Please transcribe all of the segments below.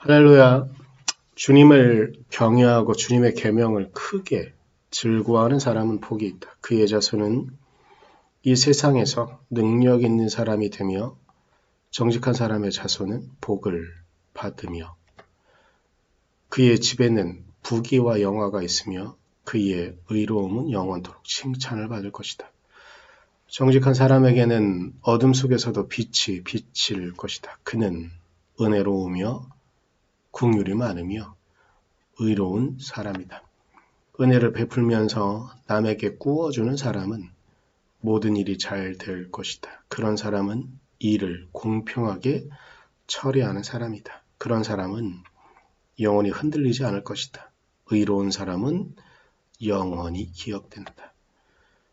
할렐루야. 주님을 경외하고 주님의 계명을 크게 즐거워하는 사람은 복이 있다. 그의 자손은 이 세상에서 능력 있는 사람이 되며 정직한 사람의 자손은 복을 받으며 그의 집에는 부귀와 영화가 있으며 그의 의로움은 영원토록 칭찬을 받을 것이다. 정직한 사람에게는 어둠 속에서도 빛이 비칠 것이다. 그는 은혜로우며 긍휼이 많으며 의로운 사람이다. 은혜를 베풀면서 남에게 꾸어주는 사람은 모든 일이 잘 될 것이다. 그런 사람은 일을 공평하게 처리하는 사람이다. 그런 사람은 영원히 흔들리지 않을 것이다. 의로운 사람은 영원히 기억된다.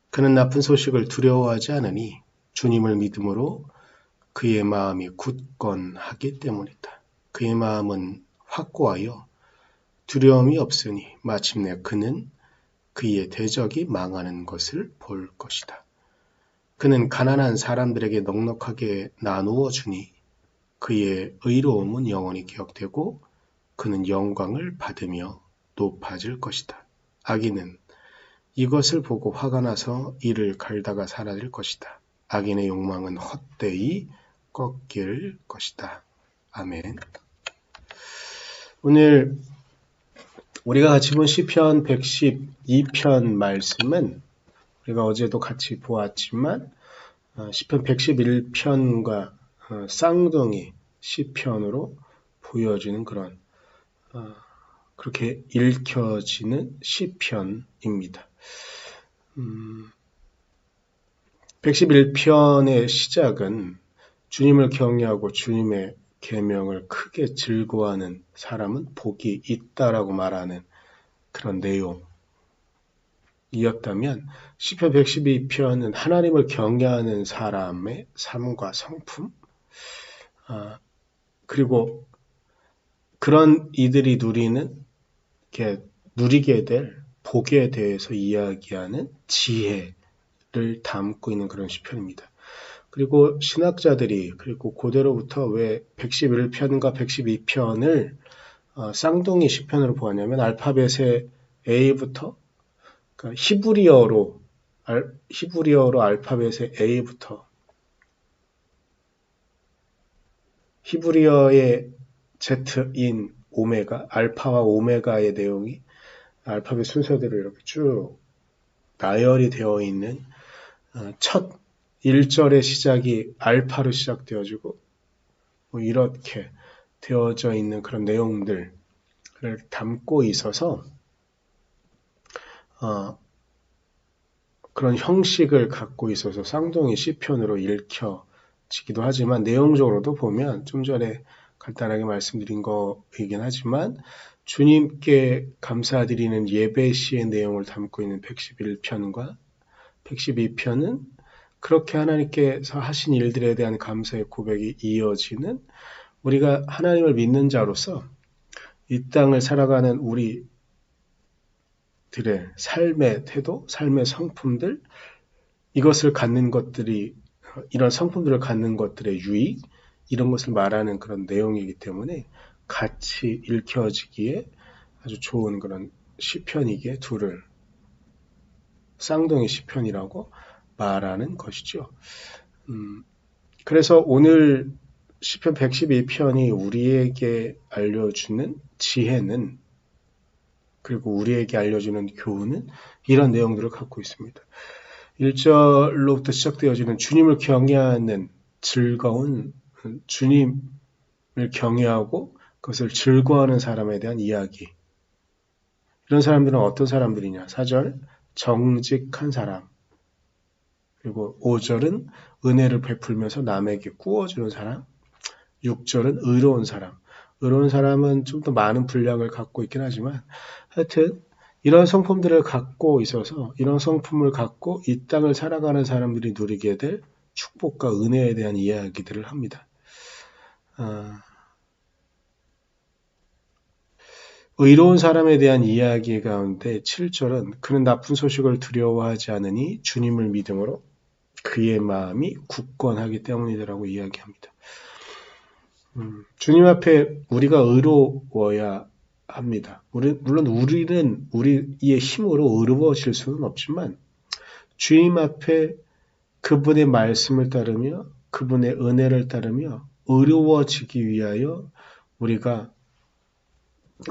그는 나쁜 소식을 두려워하지 않으니 주님을 믿음으로 그의 마음이 굳건하기 때문이다. 그의 마음은 확고하여 두려움이 없으니 마침내 그는 그의 대적이 망하는 것을 볼 것이다. 그는 가난한 사람들에게 넉넉하게 나누어 주니 그의 의로움은 영원히 기억되고 그는 영광을 받으며 높아질 것이다. 악인은 이것을 보고 화가 나서 이를 갈다가 사라질 것이다. 악인의 욕망은 헛되이 꺾일 것이다. 아멘. 오늘 우리가 같이 본 시편 112편 말씀은 우리가 어제도 같이 보았지만 시편 111편과 쌍둥이 시편으로 보여지는 그런 그렇게 읽혀지는 시편입니다. 111편의 시작은 주님을 경외하고 주님의 계명을 크게 즐거워하는 사람은 복이 있다라고 말하는 그런 내용이었다면 시편 112편은 하나님을 경외하는 사람의 삶과 성품 그리고 그런 이들이 누리게 될 복에 대해서 이야기하는 지혜를 담고 있는 그런 시편입니다. 그리고 신학자들이 그리고 고대로부터 왜 111편과 112편을 쌍둥이 시편으로 보았냐면 알파벳의 A부터 그러니까 히브리어로 알파벳의 A부터 히브리어의 Z인 오메가, 알파와 오메가의 내용이 알파벳 순서대로 이렇게 쭉 나열이 되어 있는 첫 1절의 시작이 알파로 시작되어지고 이렇게 되어져 있는 그런 내용들을 담고 있어서 그런 형식을 갖고 있어서 쌍둥이 시편으로 읽혀지기도 하지만 내용적으로도 보면 좀 전에 간단하게 말씀드린 거이긴 하지만 주님께 감사드리는 예배시의 내용을 담고 있는 111편과 112편은 그렇게 하나님께서 하신 일들에 대한 감사의 고백이 이어지는 우리가 하나님을 믿는 자로서 이 땅을 살아가는 우리들의 삶의 태도, 삶의 성품들, 이것을 갖는 것들이 이런 성품들을 갖는 것들의 유익, 이런 것을 말하는 그런 내용이기 때문에 같이 읽혀지기에 아주 좋은 그런 시편이기에 둘을 쌍둥이 시편이라고 말하는 것이죠. 그래서 오늘 시편 112편이 우리에게 알려주는 지혜는 그리고 우리에게 알려주는 교훈은 이런 내용들을 갖고 있습니다. 1절로부터 시작되어지는 주님을 경외하는 즐거운 주님을 경외하고 그것을 즐거워하는 사람에 대한 이야기. 이런 사람들은 어떤 사람들이냐? 4절 정직한 사람. 그리고 5절은 은혜를 베풀면서 남에게 꾸어주는 사람. 6절은 의로운 사람. 의로운 사람은 좀 더 많은 분량을 갖고 있긴 하지만 하여튼 이런 성품들을 갖고 있어서 이런 성품을 갖고 이 땅을 살아가는 사람들이 누리게 될 축복과 은혜에 대한 이야기들을 합니다. 의로운 사람에 대한 이야기 가운데 7절은 그는 나쁜 소식을 두려워하지 않으니 주님을 믿음으로 그의 마음이 굳건하기 때문이라고 이야기합니다. 주님 앞에 우리가 의로워야 합니다. 물론 우리는 우리의 힘으로 의로워질 수는 없지만 주님 앞에 그분의 말씀을 따르며 그분의 은혜를 따르며 의로워지기 위하여 우리가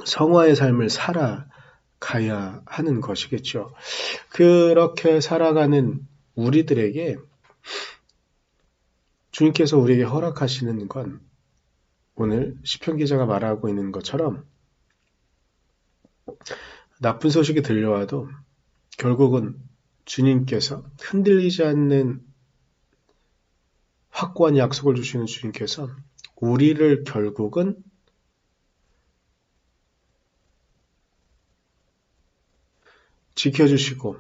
성화의 삶을 살아가야 하는 것이겠죠. 그렇게 살아가는 우리들에게 주님께서 우리에게 허락하시는 건 오늘 시편 기자가 말하고 있는 것처럼 나쁜 소식이 들려와도 결국은 주님께서 흔들리지 않는 확고한 약속을 주시는 주님께서 우리를 결국은 지켜주시고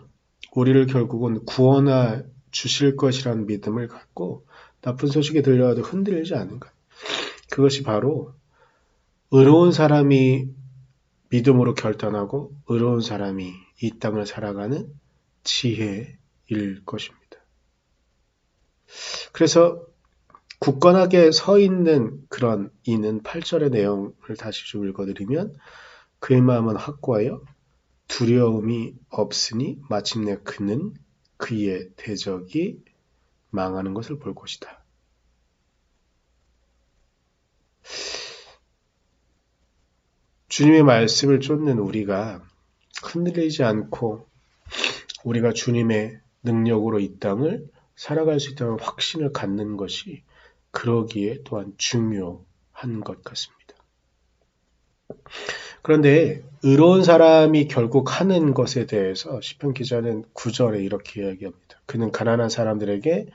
우리를 결국은 구원해 주실 것이라는 믿음을 갖고 나쁜 소식이 들려와도 흔들리지 않는 것. 그것이 바로 의로운 사람이 믿음으로 결단하고 의로운 사람이 이 땅을 살아가는 지혜일 것입니다. 그래서 굳건하게 서 있는 그런 이는 8절의 내용을 다시 좀 읽어드리면 그의 마음은 확고하여 두려움이 없으니 마침내 그는 그의 대적이 망하는 것을 볼 것이다. 주님의 말씀을 쫓는 우리가 흔들리지 않고 우리가 주님의 능력으로 이 땅을 살아갈 수 있다는 확신을 갖는 것이 그러기에 또한 중요한 것 같습니다. 그런데 의로운 사람이 결국 하는 것에 대해서 시편 기자는 9절에 이렇게 이야기합니다. 그는 가난한 사람들에게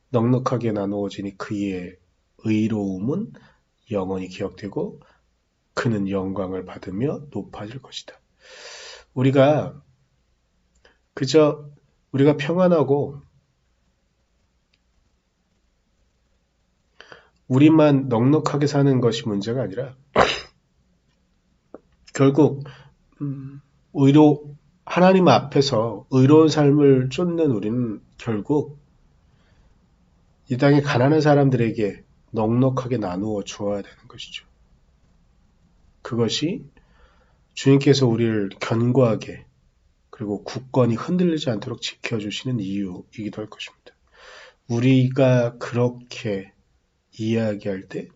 넉넉하게 나누어지니 그의 의로움은 영원히 기억되고 그는 영광을 받으며 높아질 것이다. 우리가 그저 우리가 평안하고 우리만 넉넉하게 사는 것이 문제가 아니라 결국 하나님 앞에서 의로운 삶을 쫓는 우리는 결국 이 땅의 가난한 사람들에게 넉넉하게 나누어 주어야 되는 것이죠. 그것이 주님께서 우리를 견고하게 그리고 굳건히 흔들리지 않도록 지켜주시는 이유이기도 할 것입니다. 우리가 그렇게 이야기할 때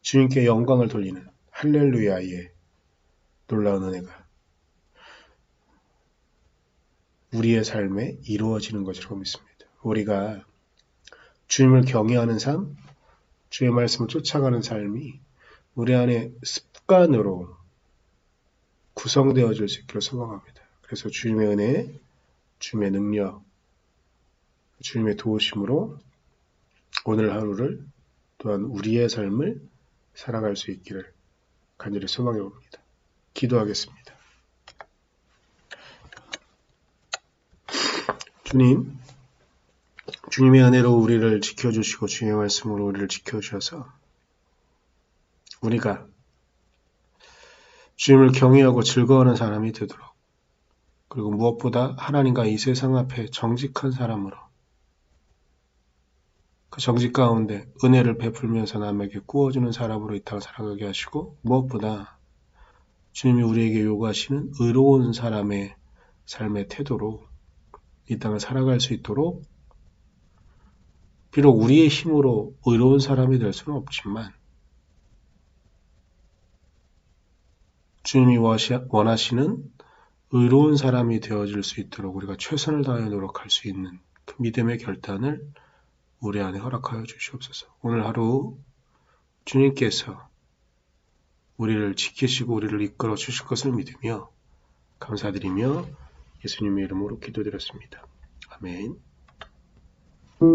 주님께 영광을 돌리는 할렐루야의 놀라운 은혜가 우리의 삶에 이루어지는 것이라고 믿습니다. 우리가 주님을 경외하는 삶, 주의 말씀을 쫓아가는 삶이 우리 안에 습관으로 구성되어질 수 있기를 소망합니다. 그래서 주님의 은혜, 주님의 능력, 주님의 도우심으로 오늘 하루를 또한 우리의 삶을 살아갈 수 있기를 간절히 소망해 봅니다. 기도하겠습니다. 주님의 은혜로 우리를 지켜주시고 주님의 말씀으로 우리를 지켜주셔서 우리가 주님을 경외하고 즐거워하는 사람이 되도록 그리고 무엇보다 하나님과 이 세상 앞에 정직한 사람으로 그 정직 가운데 은혜를 베풀면서 남에게 구워주는 사람으로 이 땅을 살아가게 하시고 무엇보다 주님이 우리에게 요구하시는 의로운 사람의 삶의 태도로 이 땅을 살아갈 수 있도록 비록 우리의 힘으로 의로운 사람이 될 수는 없지만 주님이 원하시는 의로운 사람이 되어질 수 있도록 우리가 최선을 다하여 노력할 수 있는 그 믿음의 결단을 우리 안에 허락하여 주시옵소서. 오늘 하루 주님께서 우리를 지키시고 우리를 이끌어 주실 것을 믿으며 감사드리며 예수님의 이름으로 기도드렸습니다. 아멘.